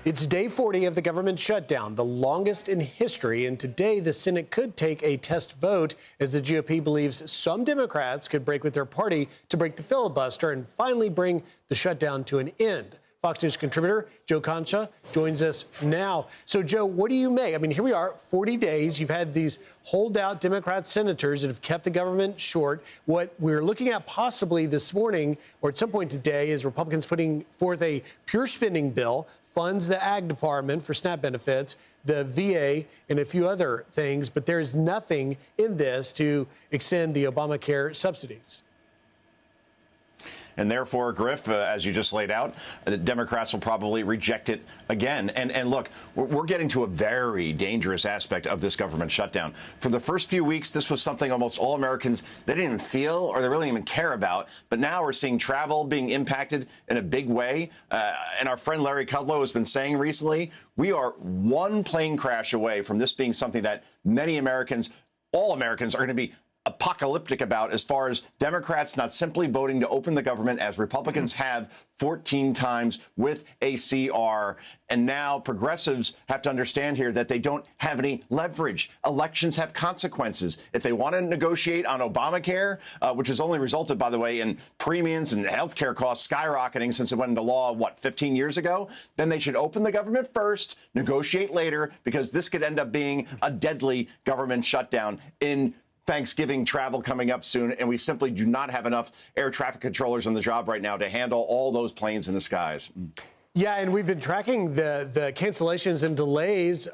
It's day 40 of the government shutdown, the longest in history, and today the Senate could take a test vote as the GOP believes some Democrats could break with their party to break the filibuster and finally bring the shutdown to an end. Fox News contributor Joe Concha joins us now. So, Joe, what do you make? I mean, here we are, 40 days. You've had these holdout Democrat senators that have kept the government short. What we're looking at possibly this morning or at some point today is Republicans putting forth a pure spending bill, funds the Ag Department for SNAP benefits, the VA, and a few other things. But there is nothing in this to extend the Obamacare subsidies. And therefore, Griff, as you just laid out, the Democrats will probably reject it again. And look, we're getting to a very dangerous aspect of this government shutdown. For the first few weeks, this was something almost all Americans, they didn't even feel or they really didn't even care about. But now we're seeing travel being impacted in a big way. And our friend Larry Kudlow has been saying recently, we are one plane crash away from this being something that many Americans, all Americans, are going to be apocalyptic about, as far as Democrats not simply voting to open the government as Republicans have 14 times with a CR. And now progressives have to understand here that they don't have any leverage. Elections have consequences. If they want to negotiate on Obamacare, which has only resulted, by the way, in premiums and health care costs skyrocketing since it went into law, 15 years ago, then they should open the government first, negotiate later, because this could end up being a deadly government shutdown in Thanksgiving travel coming up soon, and we simply do not have enough air traffic controllers on the job right now to handle all those planes in the skies. Yeah, and we've been tracking the cancellations and delays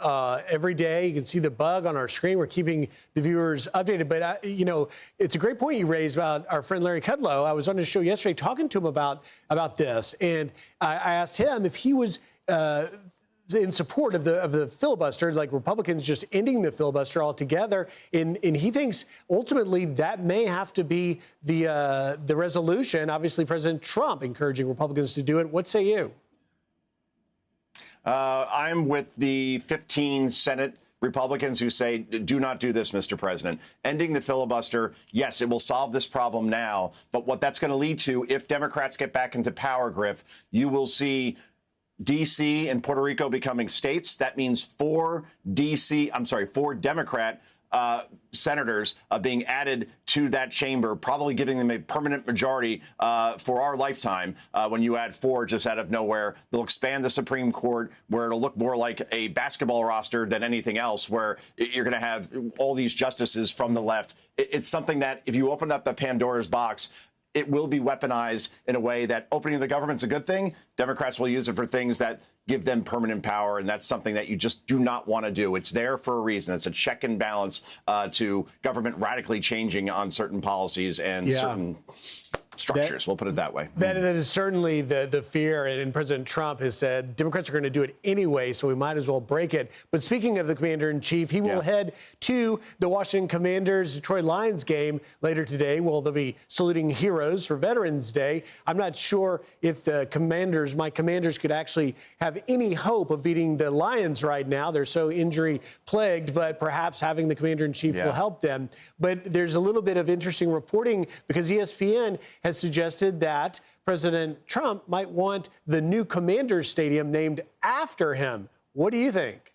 every day. You can see the bug on our screen. We're keeping the viewers updated. But, you know, it's a great point you raised about our friend Larry Kudlow. I was on his show yesterday talking to him about this, and I asked him if he was in support of the filibuster, like Republicans just ending the filibuster altogether. And he thinks ultimately that may have to be the resolution. Obviously, President Trump encouraging Republicans to do it. What say you? I'm with the 15 Senate Republicans who say, do not do this, Mr. President. Ending the filibuster, yes, it will solve this problem now. But what that's going to lead to, if Democrats get back into power, Griff, you will see D.C. and Puerto Rico becoming states. That means four Democrat senators being added to that chamber, probably giving them a permanent majority for our lifetime. When you add four just out of nowhere, they'll expand the Supreme Court, where it'll look more like a basketball roster than anything else, where you're going to have all these justices from the left. It's something that, if you open up the Pandora's box, it will be weaponized in a way that opening the government's a good thing. Democrats will use it for things that give them permanent power, and that's something that you just do not want to do. It's there for a reason. It's a check and balance to government radically changing on certain policies and certain structures. We'll put it that way. That is certainly the fear, and President Trump has said Democrats are going to do it anyway, so we might as well break it. But speaking of the commander-in-chief, he will head to the Washington Commanders-Detroit Lions game later today. Well, they'll be saluting heroes for Veterans Day. I'm not sure if my Commanders could actually have any hope of beating the Lions right now. They're so injury-plagued, but perhaps having the commander-in-chief will help them. But there's a little bit of interesting reporting because ESPN has suggested that President Trump might want the new Commanders Stadium named after him. What do you think?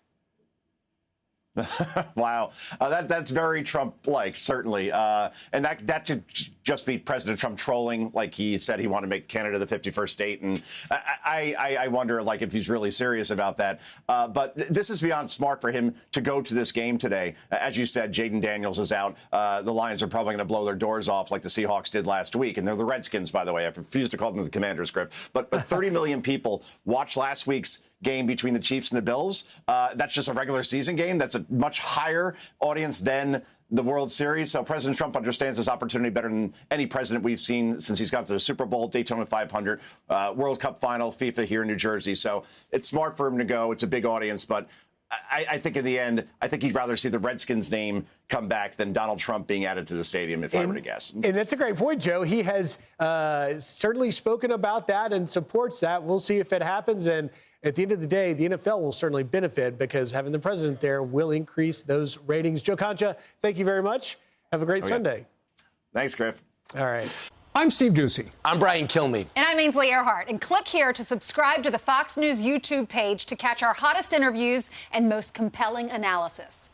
Wow. That's very Trump-like, certainly. And that should just be President Trump trolling, like he said he wanted to make Canada the 51st state. And I wonder, like, if he's really serious about that. But this is beyond smart for him to go to this game today. As you said, Jaden Daniels is out. The Lions are probably going to blow their doors off like the Seahawks did last week. And they're the Redskins, by the way. I refuse to call them the Commanders, Griff. But 30 million people watched last week's game between the Chiefs and the Bills. That's just a regular season game. That's a much higher audience than the World Series. So President Trump understands this opportunity better than any president we've seen since he's got to the Super Bowl, Daytona 500, World Cup final, FIFA here in New Jersey. So it's smart for him to go. It's a big audience, but I think in the end, I think he'd rather see the Redskins name come back than Donald Trump being added to the stadium, if I were to guess. And that's a great point, Joe. He has certainly spoken about that and supports that. We'll see if it happens. And at the end of the day, the NFL will certainly benefit because having the president there will increase those ratings. Joe Concha, thank you very much. Have a great Sunday. Thanks, Griff. All right. I'm Steve Ducey. I'm Brian Kilmeade. And I'm Ainsley Earhart. And click here to subscribe to the Fox News YouTube page to catch our hottest interviews and most compelling analysis.